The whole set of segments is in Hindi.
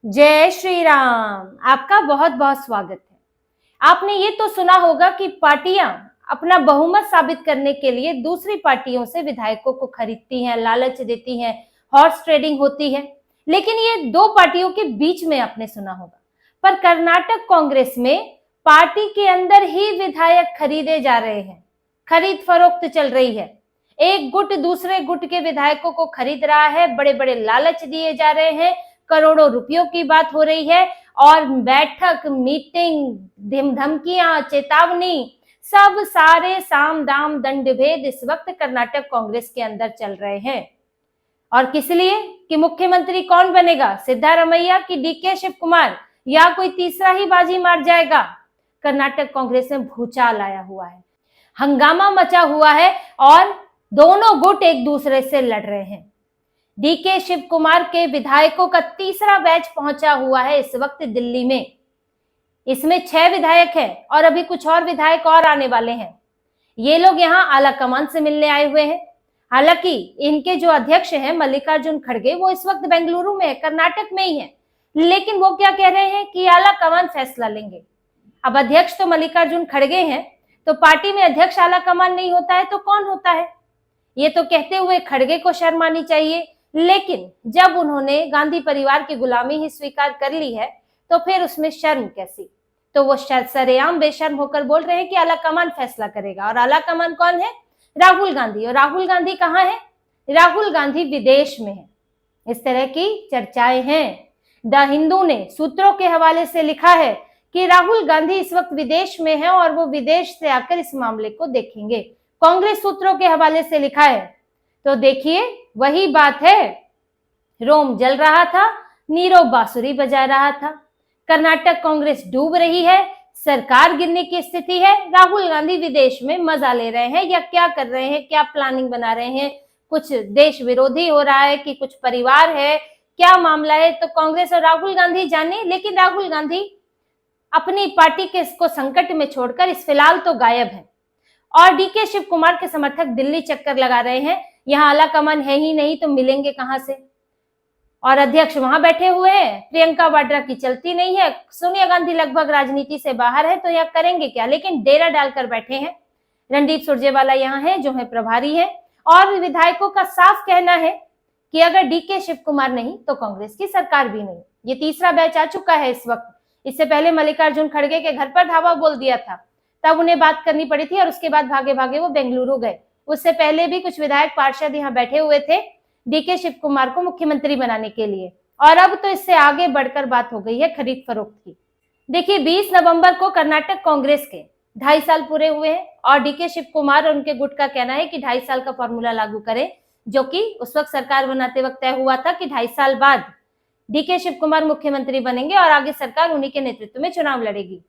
जय श्री राम। आपका बहुत बहुत स्वागत है। आपने ये तो सुना होगा कि पार्टियां अपना बहुमत साबित करने के लिए दूसरी पार्टियों से विधायकों को खरीदती हैं, लालच देती हैं, हॉर्स ट्रेडिंग होती है। लेकिन ये दो पार्टियों के बीच में आपने सुना होगा, पर कर्नाटक कांग्रेस में पार्टी के अंदर ही विधायक खरीदे जा रहे हैं, खरीद फरोख्त चल रही है। एक गुट दूसरे गुट के विधायकों को खरीद रहा है, बड़े बड़े लालच दिए जा रहे हैं, करोड़ों रुपयों की बात हो रही है और बैठक, मीटिंग, धमकियां, चेतावनी, सब सारे साम दाम दंड भेद इस वक्त कर्नाटक कांग्रेस के अंदर चल रहे हैं। और किस लिए कि मुख्यमंत्री कौन बनेगा, सिद्धारमैया की डीके शिव कुमार, या कोई तीसरा ही बाजी मार जाएगा। कर्नाटक कांग्रेस में भूचाल आया हुआ है, हंगामा मचा हुआ है और दोनों गुट एक दूसरे से लड़ रहे हैं। डीके शिव कुमार के विधायकों का तीसरा बैच पहुंचा हुआ है इस वक्त दिल्ली में। इसमें 6 विधायक हैं और अभी कुछ और विधायक और आने वाले हैं। ये लोग यहाँ आला कमान से मिलने आए हुए हैं। हालांकि इनके जो अध्यक्ष हैं मल्लिकार्जुन खड़गे, वो इस वक्त बेंगलुरु में है, कर्नाटक में ही है। लेकिन वो क्या कह रहे हैं कि आला कमान फैसला लेंगे। अब अध्यक्ष तो मल्लिकार्जुन खड़गे हैं, तो पार्टी में अध्यक्ष आला कमान नहीं होता है तो कौन होता है? ये तो कहते हुए खड़गे को शर्म आनी चाहिए। लेकिन जब उन्होंने गांधी परिवार की गुलामी ही स्वीकार कर ली है तो फिर उसमें शर्म कैसी? तो वो सरेआम बेशर्म होकर बोल रहे हैं कि आला कमान फैसला करेगा। और आला कमान कौन है? राहुल गांधी। और राहुल गांधी कहाँ है? राहुल गांधी विदेश में है। इस तरह की चर्चाएं हैं। द हिंदू ने सूत्रों के हवाले से लिखा है कि राहुल गांधी इस वक्त विदेश में है और वो विदेश से आकर इस मामले को देखेंगे। कांग्रेस सूत्रों के हवाले से लिखा है। तो देखिए, वही बात है, रोम जल रहा था, नीरव बांसुरी बजा रहा था। कर्नाटक कांग्रेस डूब रही है, सरकार गिरने की स्थिति है। राहुल गांधी विदेश में मजा ले रहे हैं या क्या कर रहे हैं, क्या प्लानिंग बना रहे हैं? कुछ देश विरोधी हो रहा है कि कुछ परिवार है, क्या मामला है? तो कांग्रेस और राहुल गांधी जाने। लेकिन राहुल गांधी अपनी पार्टी के इसको संकट में छोड़कर इस फिलहाल तो गायब है। और डीके शिव कुमार के समर्थक दिल्ली चक्कर लगा रहे हैं। यहाँ आला कमान है ही नहीं तो मिलेंगे कहां से? और अध्यक्ष वहां बैठे हुए हैं, प्रियंका वाड्रा की चलती नहीं है, सोनिया गांधी लगभग राजनीति से बाहर है, तो यहाँ करेंगे क्या? लेकिन डेरा डालकर बैठे हैं। रणदीप सुरजेवाला यहाँ है, जो है प्रभारी है। और विधायकों का साफ कहना है कि अगर डीके शिव कुमार नहीं तो कांग्रेस की सरकार भी नहीं। ये तीसरा बैच आ चुका है इस वक्त। इससे पहले मल्लिकार्जुन खड़गे के घर पर धावा बोल दिया था, तब उन्हें बात करनी पड़ी थी और उसके बाद भागे भागे वो बेंगलुरु गए। उससे पहले भी कुछ विधायक पार्षद यहाँ बैठे हुए थे डीके शिव कुमार को मुख्यमंत्री बनाने के लिए। और अब तो इससे आगे बढ़कर बात हो गई है खरीद फरोख्त की। देखिए, 20 नवंबर को कर्नाटक कांग्रेस के 2.5 साल पूरे हुए हैं और डीके शिव कुमार और उनके गुट का कहना है कि 2.5 साल का फॉर्मूला लागू करें, जो कि उस वक्त सरकार बनाते वक्त तय हुआ था कि 2.5 साल बाद डीके शिव कुमार मुख्यमंत्री बनेंगे और आगे सरकार उन्हीं के नेतृत्व में चुनाव लड़ेगी।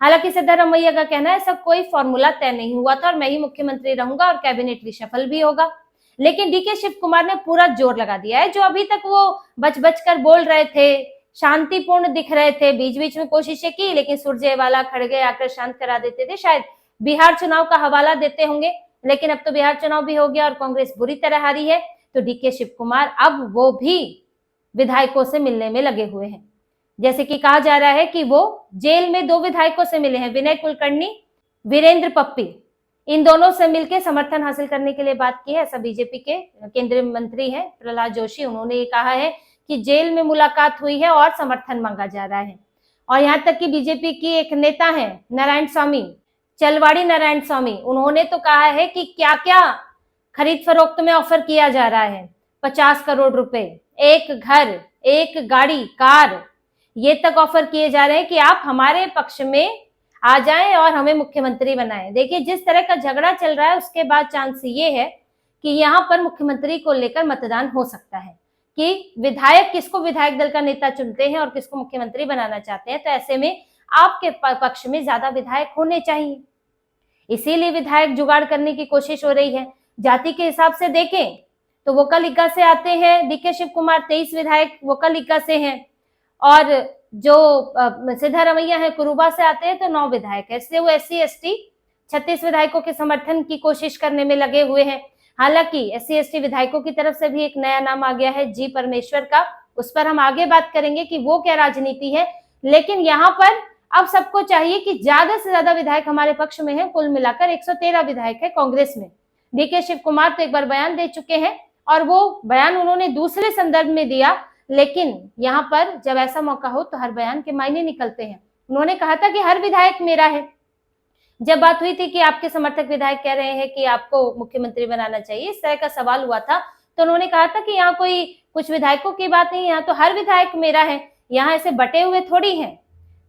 हालांकि सिद्धारमैया का कहना है ऐसा कोई फॉर्मूला तय नहीं हुआ था और मैं ही मुख्यमंत्री रहूंगा और कैबिनेट रिशफल भी होगा। लेकिन डीके शिव कुमार ने पूरा जोर लगा दिया है। जो अभी तक वो बच बच कर बोल रहे थे, शांतिपूर्ण दिख रहे थे, बीच बीच में कोशिशें की, लेकिन सुरजेवाला खड़गे आकर शांत करा देते थे। शायद बिहार चुनाव का हवाला देते होंगे, लेकिन अब तो बिहार चुनाव भी हो गया और कांग्रेस बुरी तरह हारी है। तो डीके शिव कुमार अब वो भी विधायकों से मिलने में लगे हुए हैं। जैसे कि कहा जा रहा है कि वो जेल में 2 विधायकों से मिले हैं, विनय कुलकर्णी, वीरेंद्र पप्पी। इन दोनों से मिलकर समर्थन हासिल करने के लिए बात की है। ऐसा बीजेपी के केंद्रीय मंत्री हैं प्रहलाद जोशी, उन्होंने ये कहा है कि जेल में मुलाकात हुई है और समर्थन मांगा जा रहा है। और यहाँ तक कि बीजेपी की एक नेता है नारायण स्वामी, चलवाड़ी नारायण स्वामी, उन्होंने तो कहा है कि क्या क्या खरीद फरोख्त में ऑफर किया जा रहा है। 50 करोड़ रुपए, एक घर, एक गाड़ी, कार, ये तक ऑफर किए जा रहे हैं कि आप हमारे पक्ष में आ जाएं और हमें मुख्यमंत्री बनाएं। देखिए, जिस तरह का झगड़ा चल रहा है उसके बाद चांस ये है कि यहाँ पर मुख्यमंत्री को लेकर मतदान हो सकता है कि विधायक किसको विधायक दल का नेता चुनते हैं और किसको मुख्यमंत्री बनाना चाहते हैं। तो ऐसे में आपके पक्ष में ज्यादा विधायक होने चाहिए, इसीलिए विधायक जुगाड़ करने की कोशिश हो रही है। जाति के हिसाब से देखें तो वोकालिका से आते हैं डीके शिव कुमार, 23 विधायक वोकालिका से हैं। और जो सिद्धारमैया है कुरुबा से आते हैं तो 9 विधायक है। इसलिए वो SC ST 36 विधायकों के समर्थन की कोशिश करने में लगे हुए हैं। हालांकि SC ST विधायकों की तरफ से भी एक नया नाम आ गया है, जी परमेश्वर का। उस पर हम आगे बात करेंगे कि वो क्या राजनीति है। लेकिन यहाँ पर अब सबको चाहिए कि ज्यादा से ज्यादा विधायक हमारे पक्ष में है, कुल मिलाकर 113 विधायक है कांग्रेस में। डीके शिव कुमार तो एक बार बयान दे चुके हैं और वो बयान उन्होंने दूसरे संदर्भ में दिया, लेकिन यहाँ पर जब ऐसा मौका हो तो हर बयान के मायने निकलते हैं। उन्होंने कहा था कि हर विधायक मेरा है। जब बात हुई थी कि आपके समर्थक विधायक कह रहे हैं कि आपको मुख्यमंत्री बनाना चाहिए, इस तरह का सवाल हुआ था, तो उन्होंने कहा था कि यहाँ कोई कुछ विधायकों की बात नहीं, यहाँ तो हर विधायक मेरा है, यहाँ ऐसे बटे हुए थोड़ी हैं।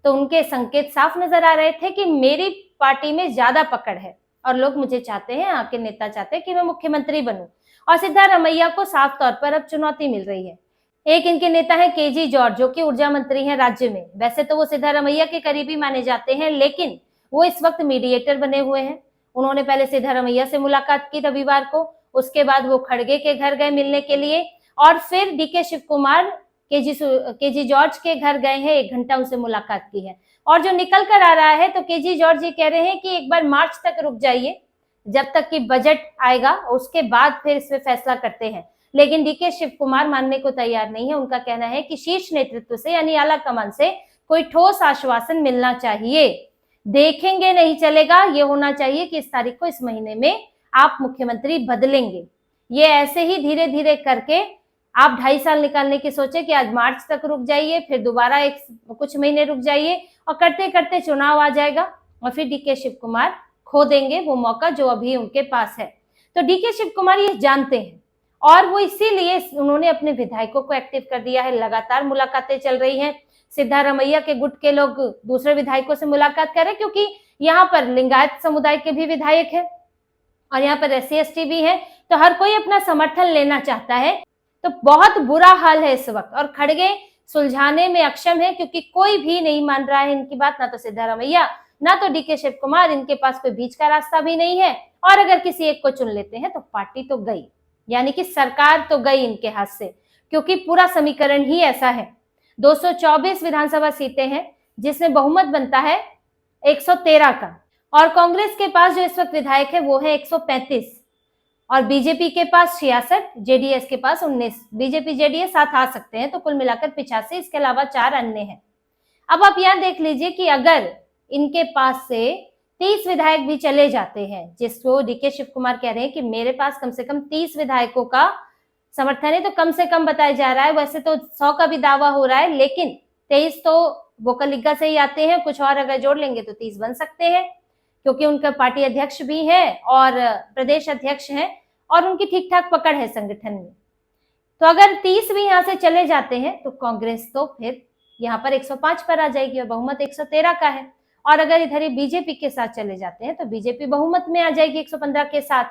तो उनके संकेत साफ नजर आ रहे थे कि मेरी पार्टी में ज्यादा पकड़ है और लोग मुझे चाहते हैं, आपके नेता चाहते हैं कि मैं मुख्यमंत्री बनूं। और सिद्धारमैया को साफ तौर पर अब चुनौती मिल रही है। एक इनके नेता है केजी जॉर्ज, जो कि ऊर्जा मंत्री हैं राज्य में। वैसे तो वो सिद्धारमैया के करीबी माने जाते हैं, लेकिन वो इस वक्त मीडिएटर बने हुए हैं। उन्होंने पहले सिद्धारमैया से मुलाकात की रविवार को, उसके बाद वो खड़गे के घर गए मिलने के लिए, और फिर डीके शिव कुमार केजी जॉर्ज के घर गए हैं, 1 घंटा उनसे मुलाकात की है। और जो निकल कर आ रहा है, तो केजी जॉर्ज ये कह रहे हैं कि एक बार मार्च तक रुक जाइए, जब तक कि बजट आएगा, उसके बाद फिर इसमें फैसला करते हैं। लेकिन डीके शिव कुमार मानने को तैयार नहीं है। उनका कहना है कि शीर्ष नेतृत्व से यानी आला कमान से कोई ठोस आश्वासन मिलना चाहिए। देखेंगे नहीं चलेगा, ये होना चाहिए कि इस तारीख को, इस महीने में आप मुख्यमंत्री बदलेंगे। ये ऐसे ही धीरे धीरे करके आप 2.5 साल निकालने की सोचे कि आज मार्च तक रुक जाइए, फिर दोबारा कुछ महीने रुक जाइए, और करते करते चुनाव आ जाएगा और फिर डीके शिव कुमार खो देंगे वो मौका जो अभी उनके पास है। तो डीके शिव कुमार ये जानते हैं और वो इसीलिए उन्होंने अपने विधायकों को एक्टिव कर दिया है। लगातार मुलाकातें चल रही हैं। सिद्धारमैया के गुट के लोग दूसरे विधायकों से मुलाकात कर रहे हैं, क्योंकि यहाँ पर लिंगायत समुदाय के भी विधायक हैं और यहाँ पर SC/ST भी है, तो हर कोई अपना समर्थन लेना चाहता है। तो बहुत बुरा हाल है इस वक्त, और खड़गे सुलझाने में अक्षम है, क्योंकि कोई भी नहीं मान रहा है इनकी बात, ना तो सिद्धारमैया ना तो डीके शिव कुमार। इनके पास कोई बीच का रास्ता भी नहीं है, और अगर किसी एक को चुन लेते हैं तो पार्टी तो गई, यानी कि सरकार तो गई इनके हाथ से, क्योंकि पूरा समीकरण ही ऐसा है। 224 विधानसभा सीटें हैं, जिसमें बहुमत बनता है 113 का, और कांग्रेस के पास जो इस वक्त विधायक है वो है 135, और बीजेपी के पास 66, जेडीएस के पास 19। बीजेपी जेडीएस साथ आ सकते हैं, तो कुल मिलाकर 85, इसके अलावा 4 अन्य हैं। अब आप यहाँ देख लीजिए कि अगर इनके पास से 30 विधायक भी चले जाते हैं, जिसको डीके शिव कुमार कह रहे हैं कि मेरे पास कम से कम 30 विधायकों का समर्थन है, तो कम से कम बताया जा रहा है, वैसे तो 100 का भी दावा हो रहा है, लेकिन 23 तो वोकलिगा से ही आते हैं, कुछ और अगर जोड़ लेंगे तो 30 बन सकते हैं, क्योंकि उनका पार्टी अध्यक्ष भी है और प्रदेश अध्यक्ष हैं, और उनकी ठीक ठाक पकड़ है संगठन में। तो अगर 30 भी यहाँ से चले जाते हैं तो कांग्रेस तो फिर यहाँ पर 105 पर आ जाएगी और बहुमत 113 का है। और अगर इधर ही बीजेपी के साथ चले जाते हैं तो बीजेपी बहुमत में आ जाएगी 115 के साथ।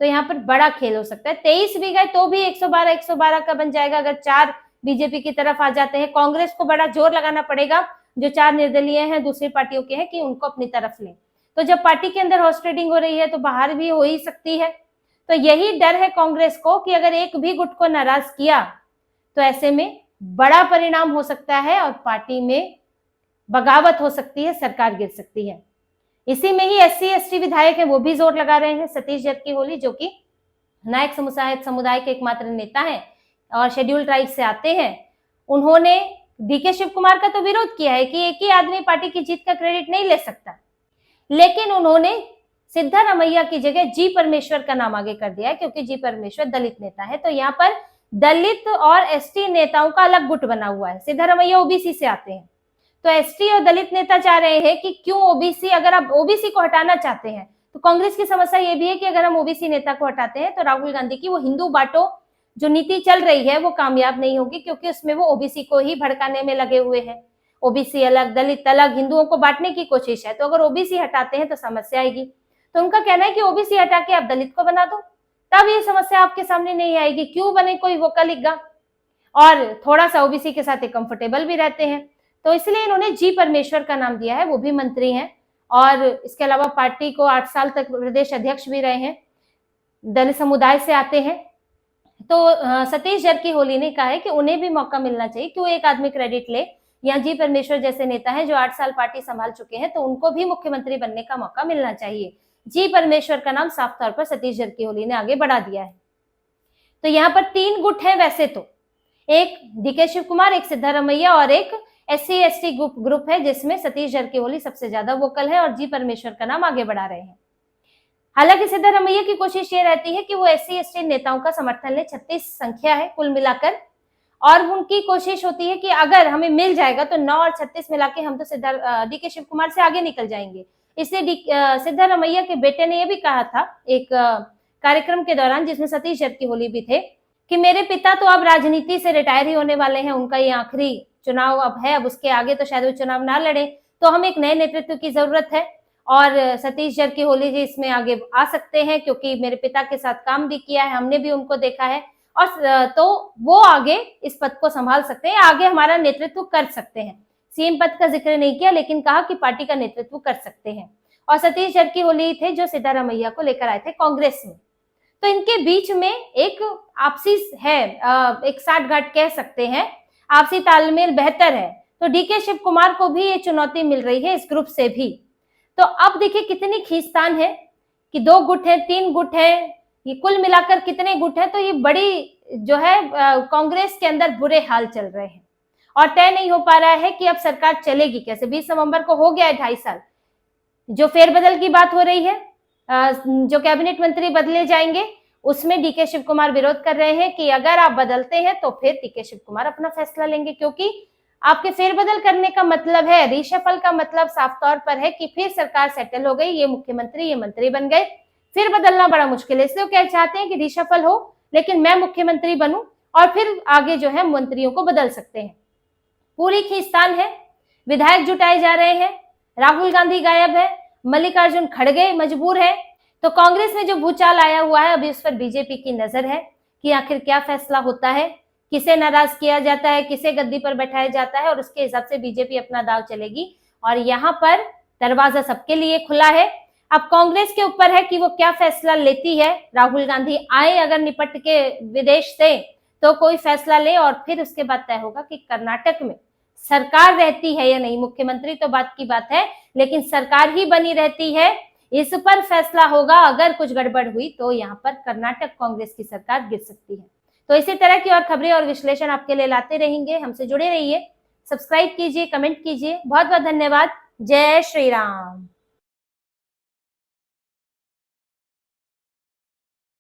तो यहाँ पर बड़ा खेल हो सकता है। 23 भी गए तो भी 112 का बन जाएगा। अगर 4 बीजेपी की तरफ आ जाते हैं, कांग्रेस को बड़ा जोर लगाना पड़ेगा, जो 4 निर्दलीय हैं दूसरी पार्टियों के हैं, कि उनको अपनी तरफ लें। तो जब पार्टी के अंदर हॉर्स ट्रेडिंग हो रही है तो बाहर भी हो ही सकती है। तो यही डर है कांग्रेस को कि अगर एक भी गुट को नाराज किया तो ऐसे में बड़ा परिणाम हो सकता है और पार्टी में बगावत हो सकती है, सरकार गिर सकती है। इसी में ही SC/ST विधायक है, वो भी जोर लगा रहे हैं। सतीश जरकीहोली, जो कि नायक समुदाय के एकमात्र नेता हैं और शेड्यूल ट्राइब से आते हैं, उन्होंने डीके शिव कुमार का तो विरोध किया है कि एक ही आदमी पार्टी की जीत का क्रेडिट नहीं ले सकता, लेकिन उन्होंने सिद्धारमैया की जगह जी परमेश्वर का नाम आगे कर दिया है, क्योंकि जी परमेश्वर दलित नेता है। तो यहाँ पर दलित और ST नेताओं का अलग गुट बना हुआ है। सिद्धारमैया OBC से आते हैं, तो ST और दलित नेता चाह रहे हैं कि क्यों OBC, अगर आप OBC को हटाना चाहते हैं तो कांग्रेस की समस्या ये भी है कि अगर हम OBC नेता को हटाते हैं तो राहुल गांधी की वो हिंदू बांटो जो नीति चल रही है वो कामयाब नहीं होगी, क्योंकि उसमें वो OBC को ही भड़काने में लगे हुए हैं। OBC अलग, दलित अलग, हिंदुओं को बांटने की कोशिश है। तो अगर OBC हटाते हैं तो समस्या आएगी। तो उनका कहना है कि OBC हटा के आप दलित को बना दो, तब ये समस्या आपके सामने नहीं आएगी। क्यों बने कोई वोकलिगा, और थोड़ा सा OBC के साथ कंफर्टेबल भी रहते हैं। तो इसलिए इन्होंने जी परमेश्वर का नाम दिया है, वो भी मंत्री हैं और इसके अलावा पार्टी को 8 साल तक प्रदेश अध्यक्ष भी रहे हैं, दलित समुदाय से आते हैं। तो सतीश जरकीहोली ने कहा है कि उन्हें भी मौका मिलना चाहिए, क्यों एक आदमी क्रेडिट ले। या जी परमेश्वर जैसे नेता हैं जो 8 साल पार्टी संभाल चुके हैं, तो उनको भी मुख्यमंत्री बनने का मौका मिलना चाहिए। जी परमेश्वर का नाम साफ तौर पर सतीश जरकीहोली ने आगे बढ़ा दिया है। तो यहाँ पर 3 गुट हैं वैसे तो। एक डीके शिव कुमार, एक सिद्धारमैया और एक SC ST ग्रुप है जिसमें सतीश जारकिहोली सबसे ज्यादा वोकल है और जी परमेश्वर का नाम आगे बढ़ा रहे हैं। हालांकि सिद्धारमैया की कोशिश ये रहती है कि वो SC ST नेताओं का समर्थन ले, 36 संख्या है कुल मिलाकर, और उनकी कोशिश होती है कि अगर हमें मिल जाएगा तो 9 और 36 मिला के हम तो डीके शिव कुमार से आगे निकल जाएंगे। इसलिए सिद्धारमैया के बेटे ने यह भी कहा था एक कार्यक्रम के दौरान, जिसमें सतीश जारकिहोली भी थे, कि मेरे पिता तो अब राजनीति से रिटायर ही होने वाले हैं, उनका ये आखिरी चुनाव अब है, अब उसके आगे तो शायद वो चुनाव ना लड़े, तो हमें एक नए नेतृत्व की जरूरत है और सतीश जारकिहोली जी इसमें आगे आ सकते हैं क्योंकि मेरे पिता के साथ काम भी किया है, हमने भी उनको देखा है, और तो वो आगे इस पद को संभाल सकते हैं, आगे हमारा नेतृत्व कर सकते हैं। सीएम पद का जिक्र नहीं किया लेकिन कहा कि पार्टी का नेतृत्व कर सकते हैं। और सतीश जारकिहोली थे जो सिद्धारमैया को लेकर आए थे कांग्रेस में। तो इनके बीच में एक आपसी है, एक साठगांठ कह सकते हैं, आपसी तालमेल बेहतर है। तो डीके शिव कुमार को भी ये चुनौती मिल रही है इस ग्रुप से भी। तो अब देखिए कितनी खींचतान है कि 2 गुट है, 3 गुट है, ये कुल मिलाकर कितने गुट है। तो ये बड़ी जो है कांग्रेस के अंदर बुरे हाल चल रहे हैं और तय नहीं हो पा रहा है कि अब सरकार चलेगी कैसे। 20 नवंबर को हो गया है 2.5 साल। जो फेरबदल की बात हो रही है, जो कैबिनेट मंत्री बदले जाएंगे, उसमें डीके शिव कुमार विरोध कर रहे हैं कि अगर आप बदलते हैं तो फिर डीके शिव कुमार अपना फैसला लेंगे, क्योंकि आपके फेरबदल करने का मतलब है, रीशफल का मतलब साफ तौर पर है कि फिर सरकार सेटल हो गई, ये मुख्यमंत्री ये मंत्री बन गए, फिर बदलना बड़ा मुश्किल है। इसलिए क्या चाहते हैं कि रीशफल हो लेकिन मैं मुख्यमंत्री बनूं और फिर आगे जो है मंत्रियों को बदल सकते हैं। पूरी खींचतान है, विधायक जुटाए जा रहे हैं, राहुल गांधी गायब है, मल्लिकार्जुन खड़गे मजबूर है। तो कांग्रेस में जो भूचाल आया हुआ है अभी उस पर बीजेपी की नजर है कि आखिर क्या फैसला होता है, किसे नाराज किया जाता है, किसे गद्दी पर बैठाया जाता है, और उसके हिसाब से बीजेपी अपना दाव चलेगी। और यहाँ पर दरवाजा सबके लिए खुला है। अब कांग्रेस के ऊपर है कि वो क्या फैसला लेती है। राहुल गांधी आए अगर निपट के विदेश से तो कोई फैसला ले और फिर उसके बाद तय होगा कि कर्नाटक में सरकार रहती है या नहीं। मुख्यमंत्री तो बात की बात है लेकिन सरकार ही बनी रहती है, इस पर फैसला होगा। अगर कुछ गड़बड़ हुई तो यहाँ पर कर्नाटक कांग्रेस की सरकार गिर सकती है। तो इसी तरह की और खबरें और विश्लेषण आपके लिए लाते रहेंगे। हमसे जुड़े रहिए, सब्सक्राइब कीजिए, कमेंट कीजिए। बहुत बहुत धन्यवाद। जय श्री राम।